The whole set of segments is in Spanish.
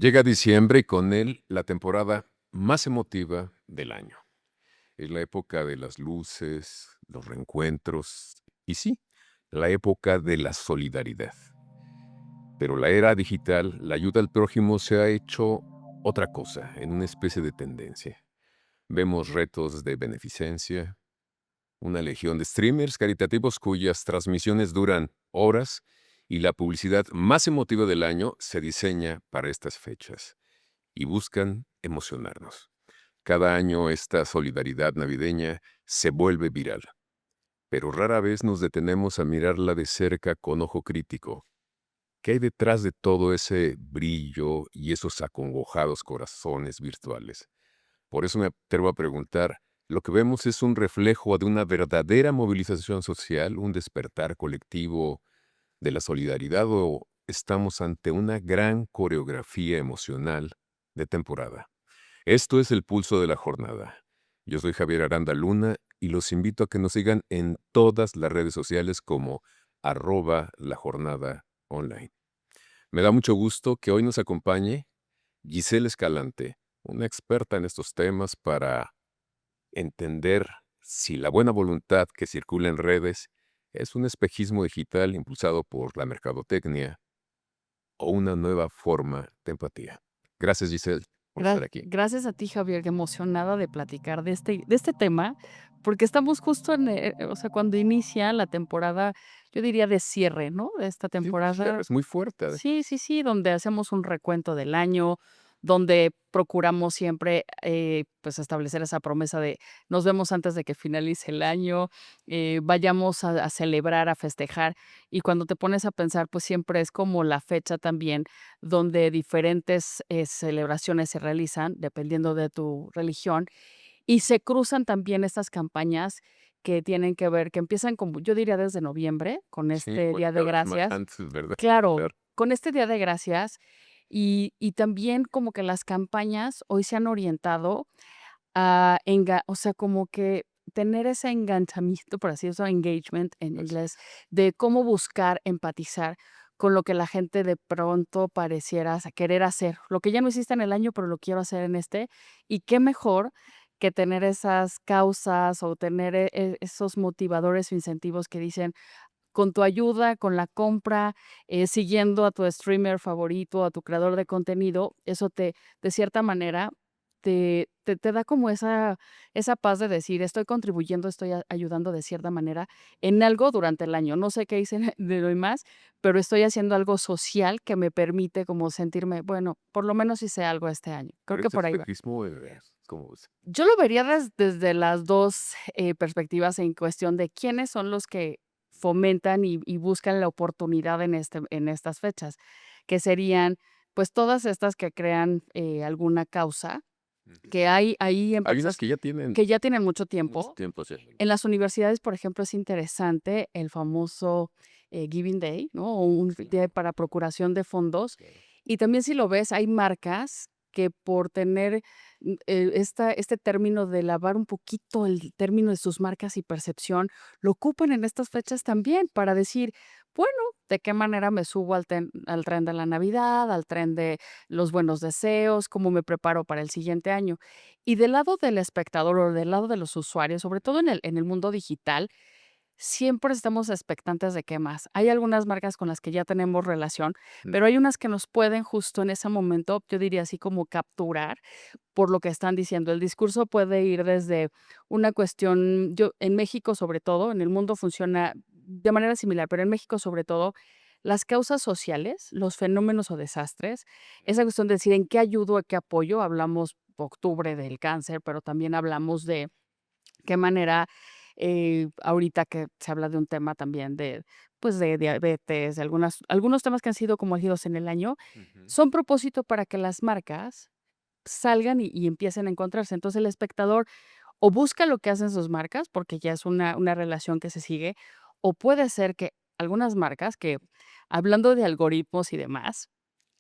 Llega diciembre y con él la temporada más emotiva del año. Es la época de las luces, los reencuentros y sí, la época de la solidaridad. Pero la era digital, la ayuda al prójimo se ha hecho otra cosa, en una especie de tendencia. Vemos retos de beneficencia, una legión de streamers caritativos cuyas transmisiones duran horas y la publicidad más emotiva del año se diseña para estas fechas y buscan emocionarnos. Cada año esta solidaridad navideña se vuelve viral, pero rara vez nos detenemos a mirarla de cerca con ojo crítico. ¿Qué hay detrás de todo ese brillo y esos acongojados corazones virtuales? Por eso me atrevo a preguntar, ¿lo que vemos es un reflejo de una verdadera movilización social, un despertar colectivo de la solidaridad o estamos ante una gran coreografía emocional de temporada? Esto es el pulso de la jornada. Yo soy Javier Aranda Luna y los invito a que nos sigan en todas las redes sociales como @la jornada online. Me da mucho gusto que hoy nos acompañe Giselle Escalante, una experta en estos temas para entender si la buena voluntad que circula en redes es un espejismo digital impulsado por la mercadotecnia o una nueva forma de empatía. Gracias, Giselle, por estar aquí. Gracias a ti, Javier, emocionada de platicar de este tema, porque estamos justo o sea, cuando inicia la temporada, yo diría de cierre, ¿no? De esta Sí, un cierre temporada. es muy fuerte. Sí, sí, sí, donde hacemos un recuento del año, donde procuramos siempre, pues, establecer esa promesa de nos vemos antes de que finalice el año, vayamos a celebrar, a festejar. Y cuando te pones a pensar, pues, siempre es como la fecha también donde diferentes, celebraciones se realizan, dependiendo de tu religión, y se cruzan también estas campañas que tienen que ver que empiezan como, yo diría desde noviembre, con Sí, este pues Día de cada vez más Gracias. antes, ¿verdad? Claro, Claro. con este Día de Gracias, y también como que las campañas hoy se han orientado a o sea, como que tener ese enganchamiento, por así decirlo, engagement en Así inglés, es. de cómo buscar empatizar con lo que la gente de pronto pareciera querer hacer, lo que ya no hiciste en el año, pero lo quiero hacer en este, y qué mejor que tener esas causas o tener esos motivadores o incentivos que dicen: con tu ayuda, con la compra, siguiendo a tu streamer favorito, a tu creador de contenido, eso de cierta manera, te da como esa paz de decir: "Estoy contribuyendo, estoy ayudando de cierta manera en algo durante el año. No sé qué hice de hoy más, pero estoy haciendo algo social que me permite como sentirme, bueno, por lo menos hice algo este año". Creo Pero que este por ahí va. espejismo, ¿cómo ves? Yo lo vería desde las 2 perspectivas en cuestión de quiénes son los que fomentan y buscan la oportunidad en estas fechas, que serían, pues, todas estas que crean, alguna causa, Ujú. que hay Hay unas empresas que ya tienen que ya tienen mucho mucho tiempo. tiempo, sí. En las universidades, por ejemplo, es interesante el famoso, Giving Day, ¿no? O un día Claro, para procuración de fondos. claro. Y también si lo ves, hay marcas que por tener, este término de lavar un poquito el término de sus marcas y percepción, lo ocupan en estas fechas también para decir: "Bueno, ¿de qué manera me subo al tren de la Navidad, al tren de los buenos deseos? ¿Cómo me preparo para el siguiente año?". Y del lado del espectador o del lado de los usuarios, sobre todo en el mundo digital, siempre estamos expectantes de qué más. Hay algunas marcas con las que ya tenemos relación, Mm, pero hay unas que nos pueden justo en ese momento, yo diría así como capturar por lo que están diciendo. El discurso puede ir desde una cuestión, yo en México sobre todo, en el mundo funciona de manera similar, pero en México sobre todo, las causas sociales, los fenómenos o desastres, esa cuestión de decir en qué ayudo, en qué apoyo, hablamos octubre del cáncer, pero también hablamos de qué manera, ahorita que se habla de un tema también de, pues, de diabetes, de algunos temas que han sido como elegidos en el año, ujú. son propósito para que las marcas salgan y empiecen a encontrarse. Entonces, el espectador o busca lo que hacen sus marcas, porque ya es una relación que se sigue, o puede ser que algunas marcas que, hablando de algoritmos y demás,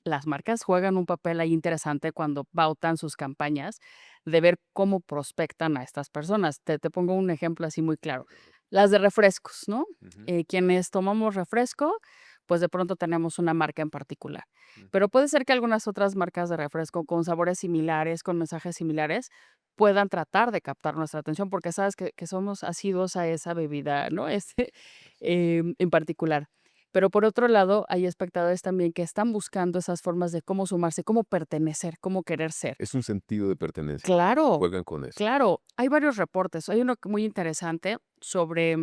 las marcas juegan un papel ahí interesante cuando pautan sus campañas, de ver cómo prospectan a estas personas. Te pongo un ejemplo así muy claro. A ver. Las de refrescos, ¿no? Ujú. Quienes tomamos refresco, pues de pronto tenemos una marca en particular. Mm. Pero puede ser que algunas otras marcas de refresco con sabores similares, con mensajes similares, puedan tratar de captar nuestra atención, porque sabes que somos asiduos a esa bebida, ¿no? Así es. En particular. Pero por otro lado, hay espectadores también que están buscando esas formas de cómo sumarse, cómo pertenecer, cómo querer ser. Es un sentido de pertenencia. Claro, Juegan con eso. claro. Hay varios reportes. Hay uno muy interesante sobre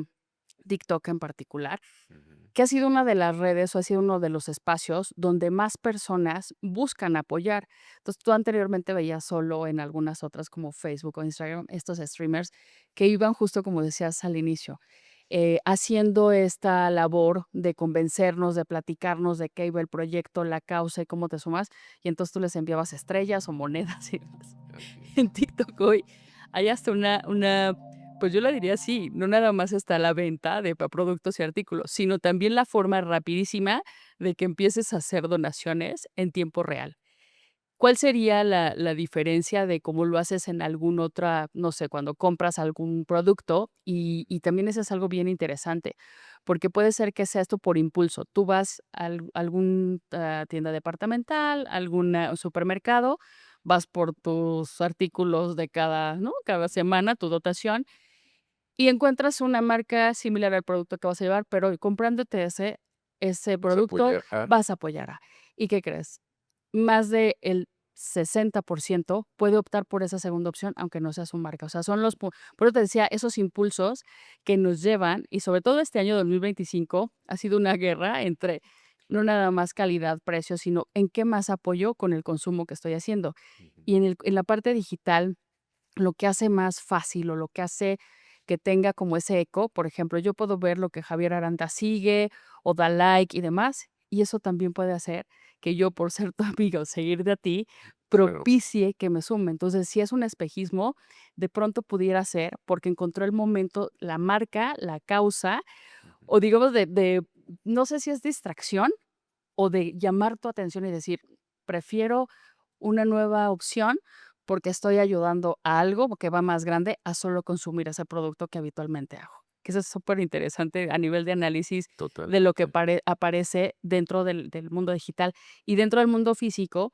TikTok en particular, Ujú. que ha sido una de las redes o ha sido uno de los espacios donde más personas buscan apoyar. Entonces, tú anteriormente veías solo en algunas otras como Facebook o Instagram, estos streamers que iban justo como decías al inicio, haciendo esta labor de convencernos, de platicarnos de qué iba el proyecto, la causa y cómo te sumas. Y entonces tú les enviabas estrellas o monedas y demás. Así es. En TikTok hoy hay hasta pues yo la diría así, no nada más está la venta de productos y artículos, sino también la forma rapidísima de que empieces a hacer donaciones en tiempo real. ¿Cuál sería la diferencia de cómo lo haces en algún otra, no sé, cuando compras algún producto? Y también eso es algo bien interesante, porque puede ser que sea esto por impulso. Tú vas a algún tienda departamental, algún supermercado, vas por tus artículos de cada, ¿no? Cada semana, tu dotación, y encuentras una marca similar al producto que vas a llevar, pero comprándote ese Vas a producto apoyar a vas a apoyar a. ¿Y qué crees? Más del 60% puede optar por esa segunda opción, aunque no sea su marca. O sea, son por eso te decía, esos impulsos que nos llevan, y sobre todo este año 2025 ha sido una guerra entre no nada más calidad, precio, sino en qué más apoyo con el consumo que estoy haciendo. ujú, Y en la parte digital, lo que hace más fácil o lo que hace que tenga como ese eco, por ejemplo, yo puedo ver lo que Javier Aranda sigue o da like y demás, y eso también puede hacer que yo, por ser tu amiga o seguirte a ti, claro. propicie que me sume. Entonces, si es un espejismo, de pronto pudiera ser porque encontró el momento, la marca, la causa, Ujú. o digamos no sé si es distracción o de llamar tu atención y decir, prefiero una nueva opción porque estoy ayudando a algo que va más grande a solo consumir ese producto que habitualmente hago. Que eso es súper interesante a nivel de análisis de lo que Totalmente. aparece dentro del mundo digital y dentro del mundo físico.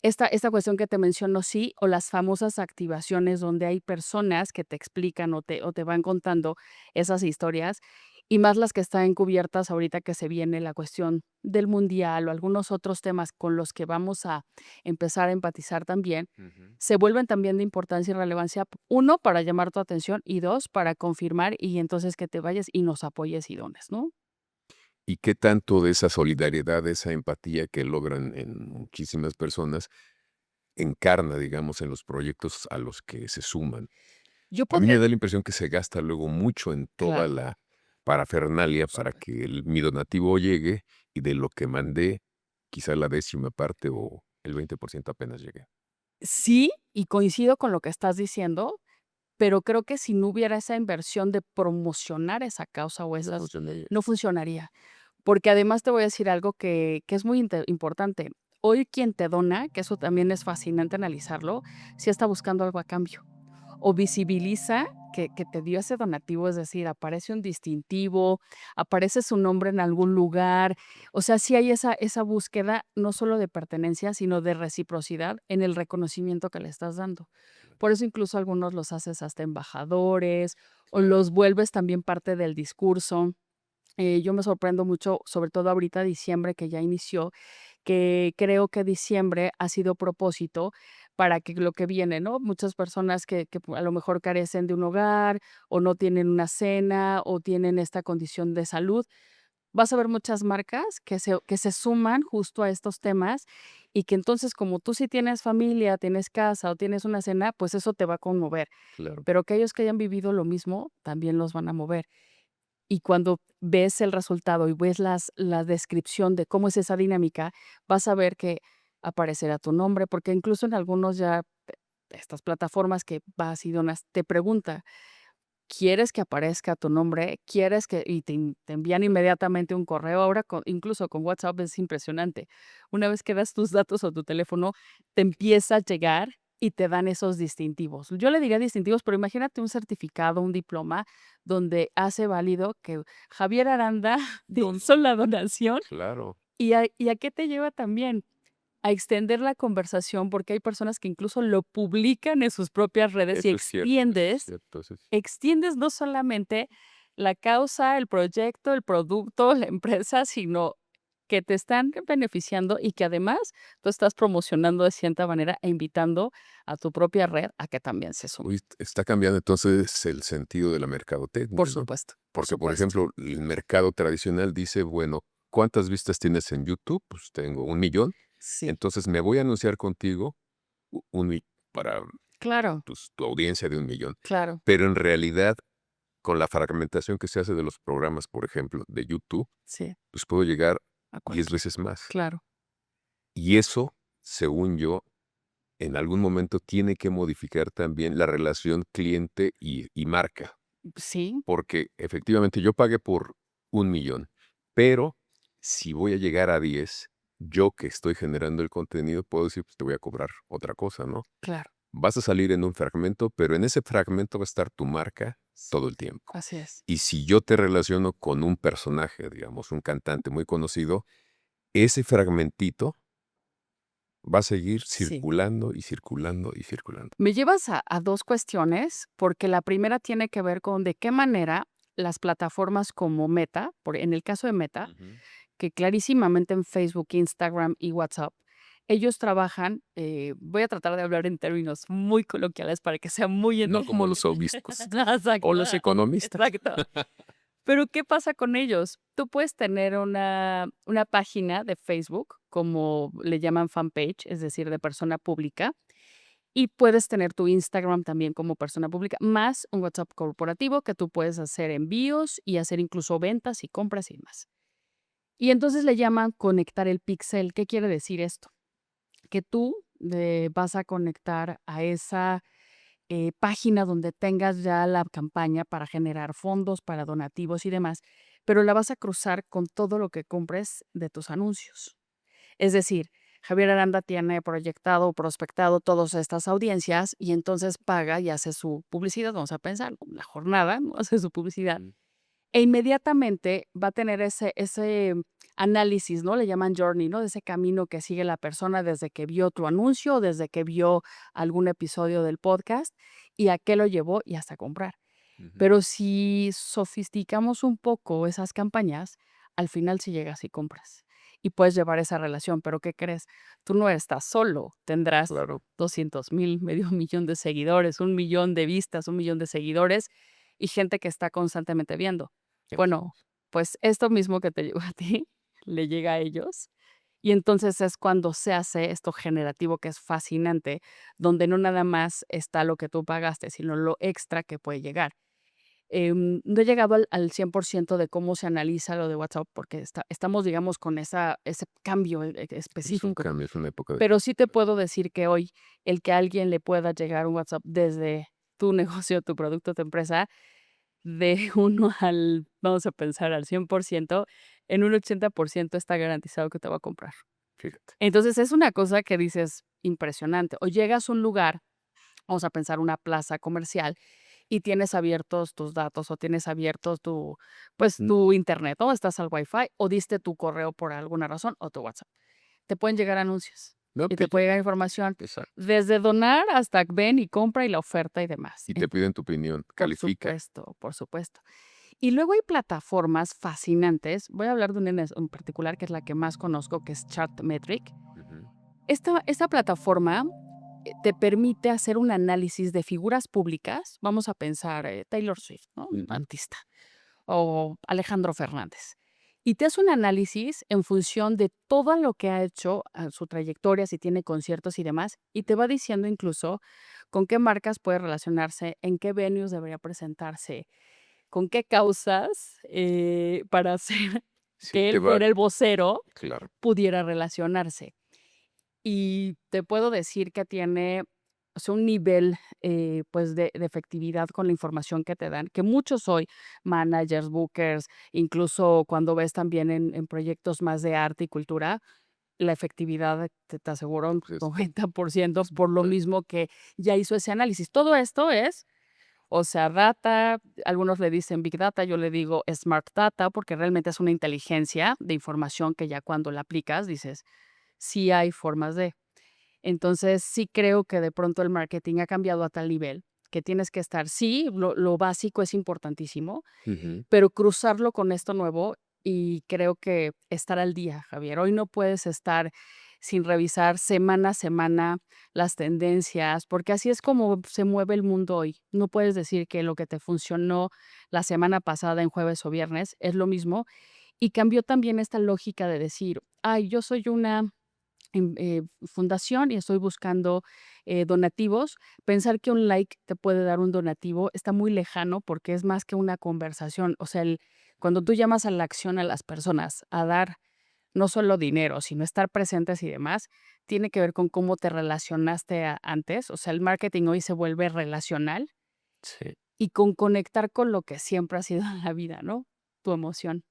Esta cuestión que te menciono, sí, o las famosas activaciones donde hay personas que te explican o te van contando esas historias, y más las que están encubiertas ahorita que se viene la cuestión del mundial o algunos otros temas con los que vamos a empezar a empatizar también, Ujú. se vuelven también de importancia y relevancia, uno, para llamar tu atención y dos, para confirmar y entonces que te vayas y nos apoyes y dones, ¿no? ¿Y qué tanto de esa solidaridad, de esa empatía que logran en muchísimas personas, encarna, digamos, en los proyectos a los que se suman? Yo A mí podría me da la impresión que se gasta luego mucho en toda claro, la parafernalia para súper. que mi donativo llegue y de lo que mandé, quizá la décima parte o el 20% apenas llegue. Sí, y coincido con lo que estás diciendo, pero creo que si no hubiera esa inversión de promocionar esa causa o No esas funcionaría. no funcionaría. Porque además te voy a decir algo que es muy importante. Hoy quien te dona, que eso también es fascinante analizarlo, si está buscando algo a cambio o visibiliza que te dio ese donativo, es decir, aparece un distintivo, aparece su nombre en algún lugar. O sea, sí hay esa búsqueda no solo de pertenencia, sino de reciprocidad en el reconocimiento que le estás dando. Por eso incluso algunos los haces hasta embajadores o Claro. los vuelves también parte del discurso. Yo me sorprendo mucho, sobre todo ahorita diciembre que ya inició, que creo que diciembre ha sido propósito para que lo que viene, ¿no? Muchas personas que a lo mejor carecen de un hogar o no tienen una cena o tienen esta condición de salud. Vas a ver muchas marcas que se suman justo a estos temas y que entonces como tú sí tienes familia, tienes casa o tienes una cena, pues eso te va a conmover, Claro. pero aquellos que hayan vivido lo mismo también los van a mover. Y cuando ves el resultado y ves la descripción de cómo es esa dinámica, vas a ver que aparecerá tu nombre, porque incluso en algunos ya estas plataformas que vas y donas, te pregunta, ¿quieres que aparezca tu nombre? ¿Quieres que? Y te envían inmediatamente un correo. Ahora, incluso con WhatsApp es impresionante. Una vez que das tus datos o tu teléfono, te empieza a llegar y te dan esos distintivos. Yo le diría distintivos, pero imagínate un certificado, un diploma, donde hace válido que Javier Aranda hizo la donación. Claro, ¿Y a qué te lleva también? A extender la conversación, porque hay personas que incluso lo publican en sus propias redes y eso es cierto, eso es cierto, eso es extiendes no solamente la causa, el proyecto, el producto, la empresa, sino que te están beneficiando y que además tú estás promocionando de cierta manera e invitando a tu propia red a que también se sume. Uy, está cambiando entonces el sentido de la mercadotecnia, Por ¿no? supuesto, por Porque, por supuesto. ejemplo, el mercado tradicional dice, bueno, ¿cuántas vistas tienes en YouTube? Pues tengo 1 millón, Sí, entonces me voy a anunciar contigo para claro, pues, tu audiencia de 1 millón. claro, Pero en realidad, con la fragmentación que se hace de los programas, por ejemplo, de YouTube, sí, pues puedo llegar a 10 cualquier, veces más. claro. Y eso, según yo, en algún momento tiene que modificar también la relación cliente y marca. Sí, Porque efectivamente yo pagué por 1 millón, pero si voy a llegar a 10, yo que estoy generando el contenido, puedo decir, pues te voy a cobrar otra cosa, ¿no? claro, Vas a salir en un fragmento, pero en ese fragmento va a estar tu marca todo el tiempo. así es. Y si yo te relaciono con un personaje, digamos, un cantante muy conocido, ese fragmentito va a seguir Sí. circulando y circulando y circulando. Me llevas a 2 cuestiones, porque la primera tiene que ver con de qué manera las plataformas como Meta, en el caso de Meta, Ujú. que clarísimamente en Facebook, Instagram y WhatsApp, ellos trabajan, voy a tratar de hablar en términos muy coloquiales para que sea muy No como entendible. los obispos o Exacto, los economistas. exacto. Pero, ¿qué pasa con ellos? Tú puedes tener una página de Facebook, como le llaman fanpage, es decir, de persona pública, y puedes tener tu Instagram también como persona pública, más un WhatsApp corporativo que tú puedes hacer envíos y hacer incluso ventas y compras y demás. Y entonces le llaman conectar el píxel. ¿Qué quiere decir esto? Que tú vas a conectar a esa página donde tengas ya la campaña para generar fondos, para donativos y demás, pero la vas a cruzar con todo lo que compres de tus anuncios. Es decir, Javier Aranda tiene proyectado o prospectado todas estas audiencias y entonces paga y hace su publicidad, vamos a pensar, la jornada, ¿no? Hace su publicidad Mm. e inmediatamente va a tener ese análisis, ¿no? Le llaman journey, ¿no? De ese camino que sigue la persona desde que vio tu anuncio, desde que vio algún episodio del podcast y a qué lo llevó y hasta comprar. Ujú. Pero si sofisticamos un poco esas campañas, al final sí llegas y compras. Y puedes llevar esa relación, pero ¿qué crees? Tú no estás solo, tendrás Claro. 200,000, medio millón de seguidores, 1 millón de vistas, 1 millón de seguidores y gente que está constantemente viendo. Bueno, pues esto mismo que te llegó a ti, le llega a ellos. Y entonces es cuando se hace esto generativo que es fascinante, donde no nada más está lo que tú pagaste, sino lo extra que puede llegar. No he llegado al 100% de cómo se analiza lo de WhatsApp, porque estamos, digamos, con ese cambio Es un específico. cambio, es una época de Pero cambio. sí te puedo decir que hoy el que a alguien le pueda llegar un WhatsApp desde tu negocio, tu producto, tu empresa, de uno al, vamos a pensar, al 100%, en un 80% está garantizado que te va a comprar. Fíjate. Entonces, es una cosa que dices impresionante. O llegas a un lugar, vamos a pensar una plaza comercial, y tienes abiertos tus datos, o tienes abiertos pues, Mm, tu internet, ¿no? Estás al Wi-Fi, o diste tu correo por alguna razón, o tu WhatsApp. Te pueden llegar anuncios, no, y te te puede llega. llegar información, Exacto. desde donar hasta ven y compra, y la oferta y demás. Y te piden tu opinión, Por califica. supuesto, por supuesto. Y luego hay plataformas fascinantes. Voy a hablar de una en particular, que es la que más conozco, que es Chartmetric. Ujú, Esta plataforma te permite hacer un análisis de figuras públicas. Vamos a pensar Taylor Swift, ¿no? Un ujú. artista. O Alejandro Fernández. Y te hace un análisis en función de todo lo que ha hecho, su trayectoria, si tiene conciertos y demás, y te va diciendo incluso con qué marcas puede relacionarse, en qué venues debería presentarse, con qué causas, para hacer Sí, que te él va fuera el vocero, claro. pudiera relacionarse. Y te puedo decir que tiene, o sea, un nivel, pues, de efectividad con la información que te dan, que muchos hoy, managers, bookers, incluso cuando ves también en proyectos más de arte y cultura, la efectividad, te aseguro, un Pues, 90% por lo pues, mismo que ya hizo ese análisis. Todo esto es, o sea, data, algunos le dicen big data, yo le digo smart data, porque realmente es una inteligencia de información que ya cuando la aplicas dices, sí hay formas de. Entonces, sí creo que de pronto el marketing ha cambiado a tal nivel que tienes que estar, sí, lo básico es importantísimo, ujú. pero cruzarlo con esto nuevo y creo que estar al día, Javier. Hoy no puedes estar sin revisar semana a semana las tendencias, porque así es como se mueve el mundo hoy. No puedes decir que lo que te funcionó la semana pasada en jueves o viernes es lo mismo. Y cambió también esta lógica de decir, ay, yo soy una fundación y estoy buscando donativos. Pensar que un like te puede dar un donativo está muy lejano porque es más que una conversación. O sea, cuando tú llamas a la acción a las personas a dar no solo dinero, sino estar presentes y demás, tiene que ver con cómo te relacionaste antes. O sea, el marketing hoy se vuelve relacional Sí. y con conectar con lo que siempre ha sido en la vida, ¿no? Tu emoción.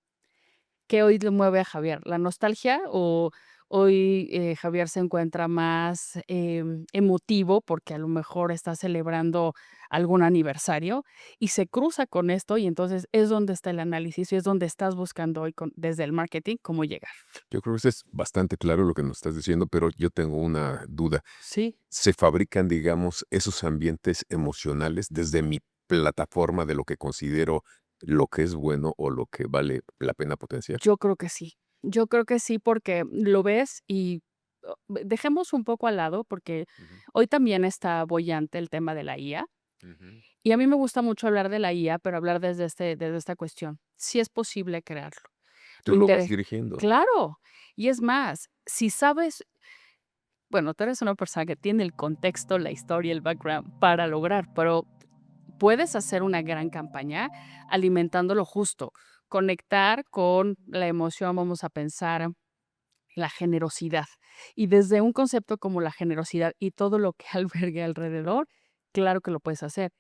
¿Qué hoy le mueve a Javier? ¿La nostalgia o hoy, Javier se encuentra más, emotivo porque a lo mejor está celebrando algún aniversario y se cruza con esto y entonces es donde está el análisis y es donde estás buscando hoy desde el marketing cómo llegar? Yo creo que eso es bastante claro lo que nos estás diciendo, pero yo tengo una duda. Sí. ¿Se fabrican, digamos, esos ambientes emocionales desde mi plataforma de lo que considero lo que es bueno o lo que vale la pena potenciar? Yo creo que sí. Yo creo que sí, porque lo ves y dejemos un poco al lado, porque Ujú, hoy también está boyante el tema de la IA. ujú. Y a mí me gusta mucho hablar de la IA, pero hablar desde esta cuestión. Sí es posible crearlo. Tú Lo lo vas interes dirigiendo. Claro. Y es más, si sabes, bueno, tú eres una persona que tiene el contexto, la historia, el background para lograr, pero puedes hacer una gran campaña alimentándolo justo. Conectar con la emoción, vamos a pensar, la generosidad. Y desde un concepto como la generosidad y todo lo que albergue alrededor, claro que lo puedes hacer.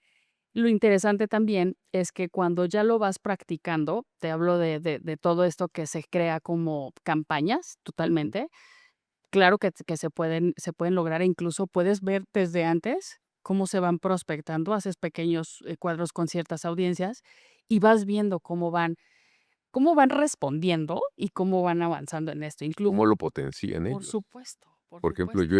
Lo interesante también es que cuando ya lo vas practicando, te hablo de todo esto que se crea como campañas totalmente, claro que se pueden lograr e incluso puedes ver desde antes cómo se van prospectando, haces pequeños cuadros con ciertas audiencias y vas viendo cómo van respondiendo y cómo van avanzando en esto. ¿Cómo lo potencian Por ellos? supuesto, por Por ejemplo, supuesto. yo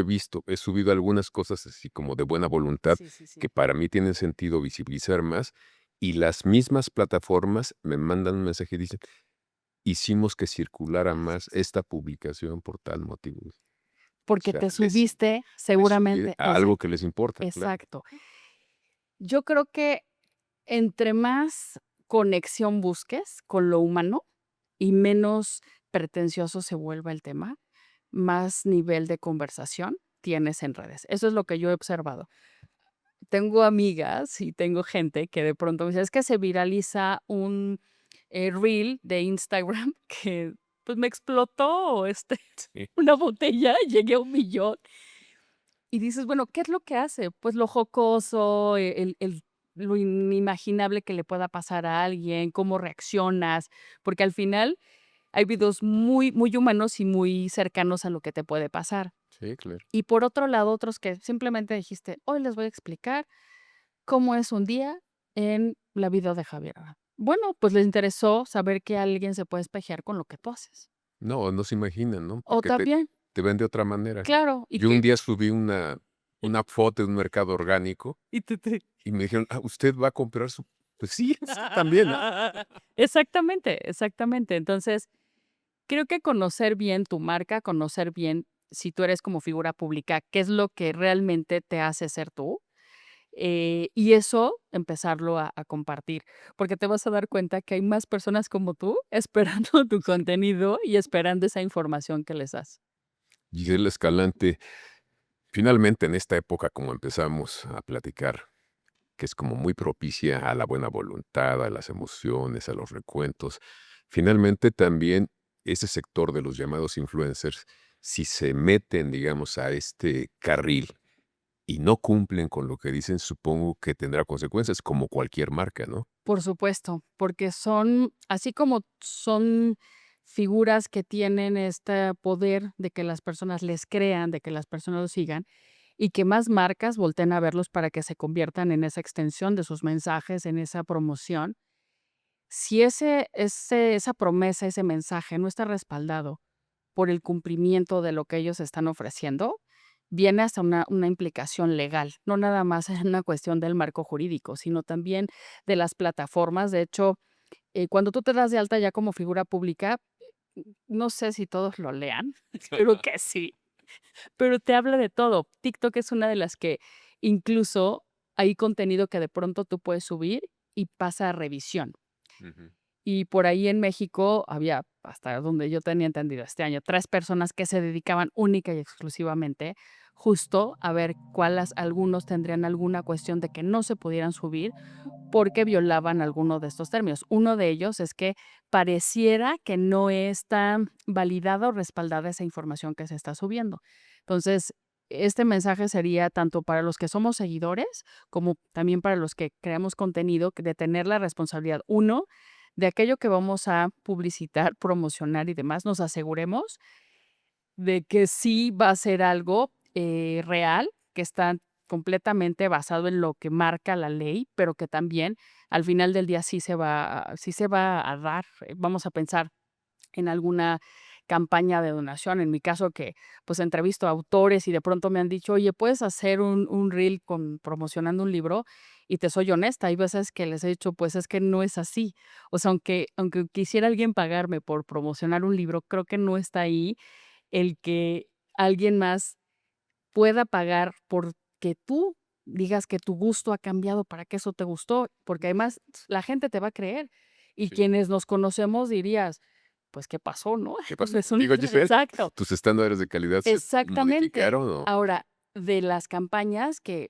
he subido algunas cosas así como de buena voluntad Sí, sí, que sí. para mí tienen sentido visibilizar más y las mismas plataformas me mandan un mensaje y dicen, hicimos que circulara Así más es. esta publicación por tal motivo. O Porque sea, te subiste me subí seguramente, a algo que les importa, claro. exacto. Yo creo que entre más conexión busques con lo humano y menos pretencioso se vuelva el tema, más nivel de conversación tienes en redes. Eso es lo que yo he observado. Tengo amigas y tengo gente que de pronto me dice, es que se viraliza un reel de Instagram que pues me explotó Sí. una botella, llegué a 1,000,000. Y dices, bueno, ¿qué es lo que hace? Pues lo jocoso, lo inimaginable que le pueda pasar a alguien, cómo reaccionas, porque al final hay videos muy, muy humanos y muy cercanos a lo que te puede pasar. Sí, claro. Y por otro lado, otros que simplemente dijiste, hoy les voy a explicar cómo es un día en la vida de Javier. Bueno, pues les interesó saber que alguien se puede espejear con lo que tú haces. No, no se imaginan, ¿no? O Porque también, te ven de otra manera. claro, y Yo un que día subí una foto de un mercado orgánico y y me dijeron: "Ah, ¿usted va a comprar su?". Pues sí, usted también, ¿ah? Exactamente, exactamente. Entonces, creo que conocer bien tu marca, conocer bien si tú eres como figura pública, qué es lo que realmente te hace ser tú, y eso empezarlo a compartir, porque te vas a dar cuenta que hay más personas como tú esperando tu contenido y esperando esa información que les das. Gisela Escalante, finalmente en esta época, como empezamos a platicar, que es como muy propicia a la buena voluntad, a las emociones, a los recuentos, finalmente también ese sector de los llamados influencers, si se meten, digamos, a este carril y no cumplen con lo que dicen, supongo que tendrá consecuencias, como cualquier marca, ¿no? Por supuesto, porque son, así como son figuras que tienen este poder de que las personas les crean, de que las personas los sigan y que más marcas volteen a verlos para que se conviertan en esa extensión de sus mensajes, en esa promoción. Si esa promesa, ese mensaje no está respaldado por el cumplimiento de lo que ellos están ofreciendo, viene hasta una implicación legal, no nada más es una cuestión del marco jurídico, sino también de las plataformas. De hecho, cuando tú te das de alta ya como figura pública, no sé si todos lo lean, espero que sí, pero te habla de todo. TikTok es una de las que incluso hay contenido que de pronto tú puedes subir y pasa a revisión. Ujú. Y por ahí en México había, hasta donde yo tenía entendido este año, 3 personas que se dedicaban única y exclusivamente justo a ver cuáles algunos tendrían alguna cuestión de que no se pudieran subir porque violaban alguno de estos términos. Uno de ellos es que pareciera que no está validada o respaldada esa información que se está subiendo. Entonces, este mensaje sería tanto para los que somos seguidores como también para los que creamos contenido, de tener la responsabilidad, uno, de aquello que vamos a publicitar, promocionar y demás, nos aseguremos de que sí va a ser algo real, que está completamente basado en lo que marca la ley, pero que también al final del día sí se va a dar. Vamos a pensar en alguna campaña de donación. En mi caso que, pues, entrevisto a autores y de pronto me han dicho: "Oye, ¿puedes hacer un reel con promocionando un libro?". Y te soy honesta, hay veces que les he dicho: "Pues, es que no es así". O sea, aunque quisiera alguien pagarme por promocionar un libro, creo que no está ahí el que alguien más pueda pagar porque tú digas que tu gusto ha cambiado para que eso te gustó, porque además la gente te va a creer. Y Sí. quienes nos conocemos dirías: "Pues, ¿qué pasó?", ¿no? ¿Qué pasó Es un contigo, Giselle? exacto, ¿Tus estándares de calidad se exactamente. modificaron o? Ahora, de las campañas que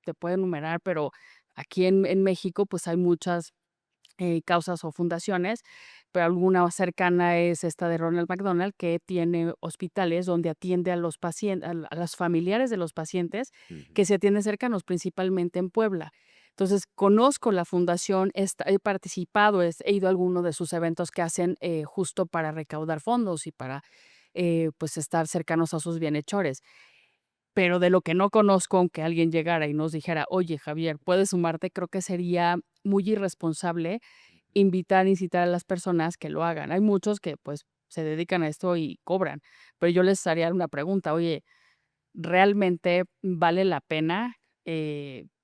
te puedo enumerar, pero aquí en México, pues, hay muchas causas o fundaciones, pero alguna cercana es esta de Ronald McDonald, que tiene hospitales donde atiende a los pacientes, a los familiares de los pacientes Ujú. que se atienden cercanos, principalmente en Puebla. Entonces, conozco la fundación, he participado, he ido a alguno de sus eventos que hacen justo para recaudar fondos y para pues estar cercanos a sus bienhechores. Pero de lo que no conozco, aunque alguien llegara y nos dijera: "Oye, Javier, ¿puedes sumarte?", creo que sería muy irresponsable invitar, incitar a las personas que lo hagan. Hay muchos que, pues, se dedican a esto y cobran, pero yo les haría una pregunta: "Oye, ¿realmente vale la pena,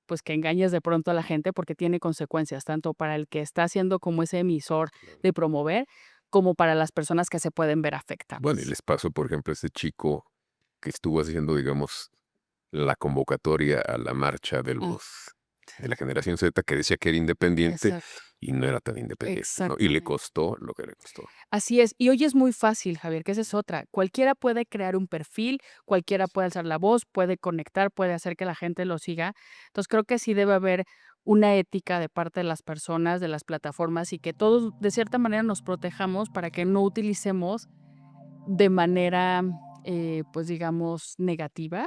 pues, que engañes de pronto a la gente?", porque tiene consecuencias, tanto para el que está haciendo como ese emisor Claro. de promover, como para las personas que se pueden ver Bueno, y afectadas. les pasó, por ejemplo, a ese chico que estuvo haciendo, digamos, la convocatoria a la marcha de Mm, los de sí, la generación Z, que decía que era independiente exacto, y no era tan independiente, ¿no? Y le exactamente. costó lo que le costó. Así es, y hoy es muy fácil, Javier, que esa es otra. Cualquiera puede crear un perfil, cualquiera puede alzar la voz, puede conectar, puede hacer que la gente lo siga. Entonces, creo que sí debe haber una ética de parte de las personas, de las plataformas y que todos de cierta manera nos protejamos para que no utilicemos de manera, pues, digamos, negativa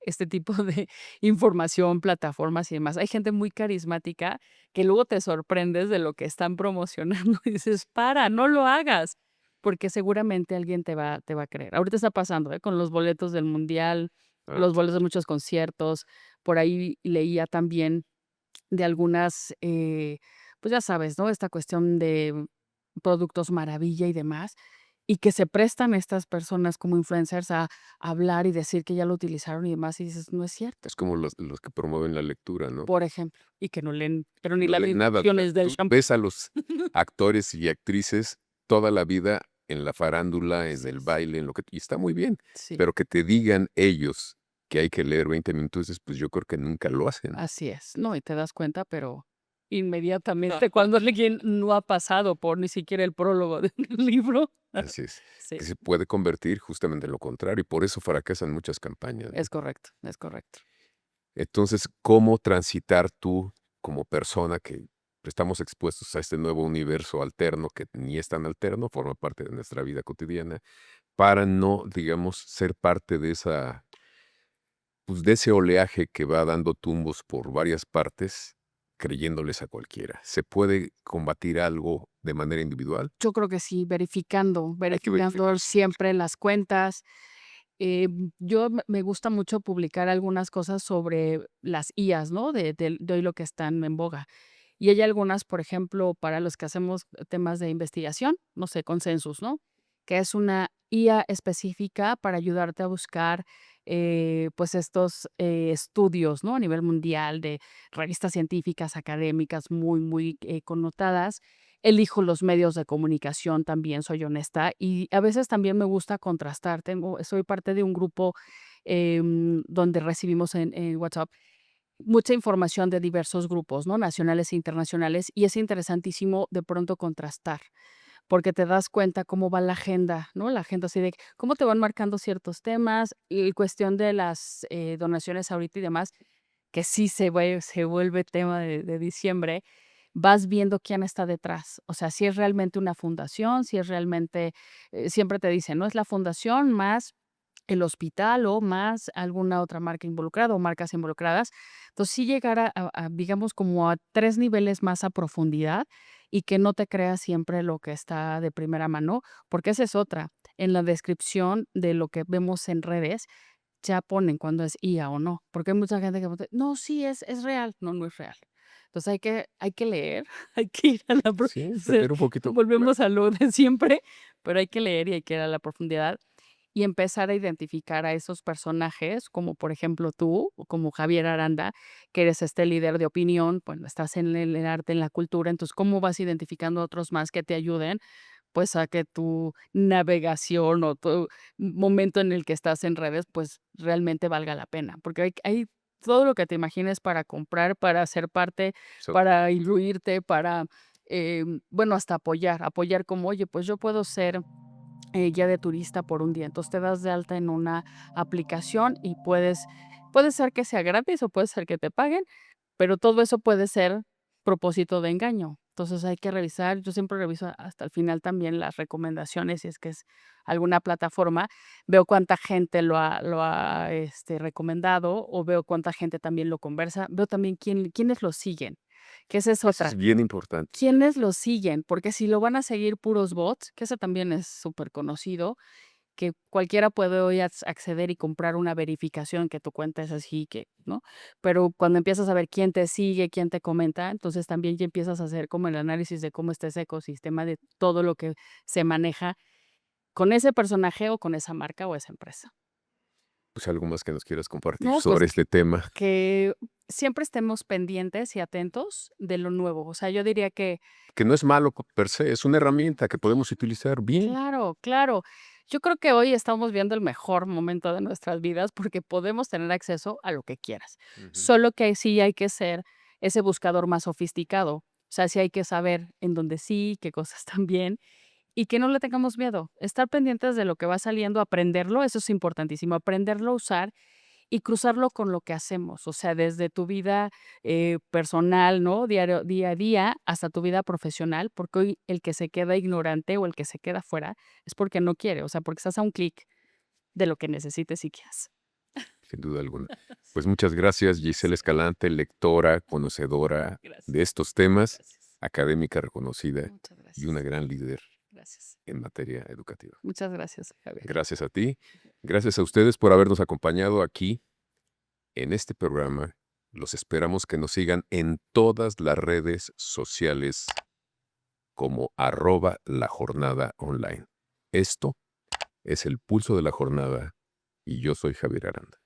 este tipo de información, plataformas y demás. Hay gente muy carismática que luego te sorprendes de lo que están promocionando y dices: "Para, no lo hagas", porque seguramente alguien te va a creer. Ahorita está pasando, con los boletos del mundial, Ah, los boletos de muchos conciertos. Por ahí leía también de algunas, pues, ya sabes, ¿no? Esta cuestión de productos maravilla y demás, y que se prestan estas personas como influencers a hablar y decir que ya lo utilizaron y demás, y dices: "No es cierto", es como los que promueven la lectura, ¿no? por ejemplo, y que no leen, pero ni No las leen nada. O sea, instrucciones del tú champú. ves a los actores y actrices toda la vida en la farándula, en Así el es, baile, en lo que y está muy bien, sí, pero que te digan ellos que hay que leer 20 minutos, dices, pues, yo creo que nunca lo hacen. así es. No, y te das cuenta, pero inmediatamente cuando alguien no ha pasado por ni siquiera el prólogo de un libro. Así es, Sí, que se puede convertir justamente en lo contrario, y por eso fracasan muchas campañas, ¿no? es correcto, es correcto. Entonces, ¿cómo transitar tú como persona que estamos expuestos a este nuevo universo alterno, que ni es tan alterno, forma parte de nuestra vida cotidiana, para no, digamos, ser parte de esa, pues, de ese oleaje que va dando tumbos por varias partes creyéndoles a cualquiera. ¿Se puede combatir algo de manera individual? Yo creo que sí, verificando Hay que verificar. siempre las cuentas. Yo me gusta mucho publicar algunas cosas sobre las IAs, ¿no? De hoy lo que están en boga. Y hay algunas, por ejemplo, para los que hacemos temas de investigación, no sé, Consensus, ¿no? Que es una IA específica para ayudarte a buscar, pues, estos, estudios, ¿no? A nivel mundial de revistas científicas, académicas muy, muy, connotadas. Elijo los medios de comunicación también, soy honesta, y a veces también me gusta contrastar. Soy parte de un grupo, donde recibimos en WhatsApp mucha información de diversos grupos, ¿no? Nacionales e internacionales, y es interesantísimo de pronto contrastar, porque te das cuenta cómo va la agenda, ¿no? La agenda así de cómo te van marcando ciertos temas, y cuestión de las, donaciones ahorita y demás, que sí se vuelve tema de diciembre, vas viendo quién está detrás. O sea, si es realmente una fundación, si es realmente, siempre te dicen, ¿no? Es la fundación más el hospital o más alguna otra marca involucrada o marcas involucradas. Entonces, sí llegar digamos, como a 3 niveles más a profundidad y que no te creas siempre lo que está de primera mano, porque esa es otra. En la descripción de lo que vemos en redes, ya ponen cuando es IA o no, porque hay mucha gente que pone: "No, sí, es real". No, no es real. Entonces, hay que leer, hay que ir a la Sí, entonces, tener un poquito claro. volvemos a lo de siempre, pero hay que leer y hay que ir a la profundidad y empezar a identificar a esos personajes, como por ejemplo tú, o como Javier Aranda, que eres este líder de opinión, bueno, estás en el arte, en la cultura, entonces, ¿cómo vas identificando a otros más que te ayuden? Pues a que tu navegación o tu momento en el que estás en redes, pues realmente valga la pena, porque hay todo lo que te imagines para comprar, para ser parte, So, para incluirte, para, bueno, hasta apoyar como, oye, pues yo puedo ser guía de turista por un día. Entonces te das de alta en una aplicación y puede ser que sea gratis o puede ser que te paguen, pero todo eso puede ser propósito de engaño. Entonces hay que revisar, yo siempre reviso hasta el final también las recomendaciones, si es que es alguna plataforma, veo cuánta gente lo ha recomendado o veo cuánta gente también lo conversa, veo también quiénes lo siguen, que esa es eso otra. es bien importante. ¿Quiénes lo siguen? Porque si lo van a seguir puros bots, que ese también es súper conocido, que cualquiera puede hoy acceder y comprar una verificación que tu cuenta es así, que, ¿no? Pero cuando empiezas a ver quién te sigue, quién te comenta, entonces también ya empiezas a hacer como el análisis de cómo está ese ecosistema de todo lo que se maneja con ese personaje o con esa marca o esa empresa. Pues algo más que nos quieras compartir No, pues sobre este tema, que siempre estemos pendientes y atentos de lo nuevo. O sea, yo diría que que no es malo per se, es una herramienta que podemos utilizar bien. claro, claro. Yo creo que hoy estamos viendo el mejor momento de nuestras vidas porque podemos tener acceso a lo que quieras. Ujú. Solo que sí hay que ser ese buscador más sofisticado. O sea, sí hay que saber en dónde sí, qué cosas están bien y que no le tengamos miedo. Estar pendientes de lo que va saliendo, aprenderlo, eso es importantísimo, aprenderlo a usar y cruzarlo con lo que hacemos, o sea, desde tu vida, personal, ¿no? Día a día, hasta tu vida profesional, porque hoy el que se queda ignorante o el que se queda fuera es porque no quiere, o sea, porque estás a un clic de lo que necesites y quieras. Sin duda alguna. Pues Sí, muchas gracias, Gisela sí, Escalante, lectora, conocedora de gracias, estos temas, gracias. académica reconocida Muchas y una gracias, gran líder gracias. en materia educativa. Muchas gracias, Javier. Gracias a ti, gracias a ustedes por habernos acompañado aquí en este programa. Los esperamos que nos sigan en todas las redes sociales como @la jornada online. Esto es el pulso de la jornada y yo soy Javier Aranda.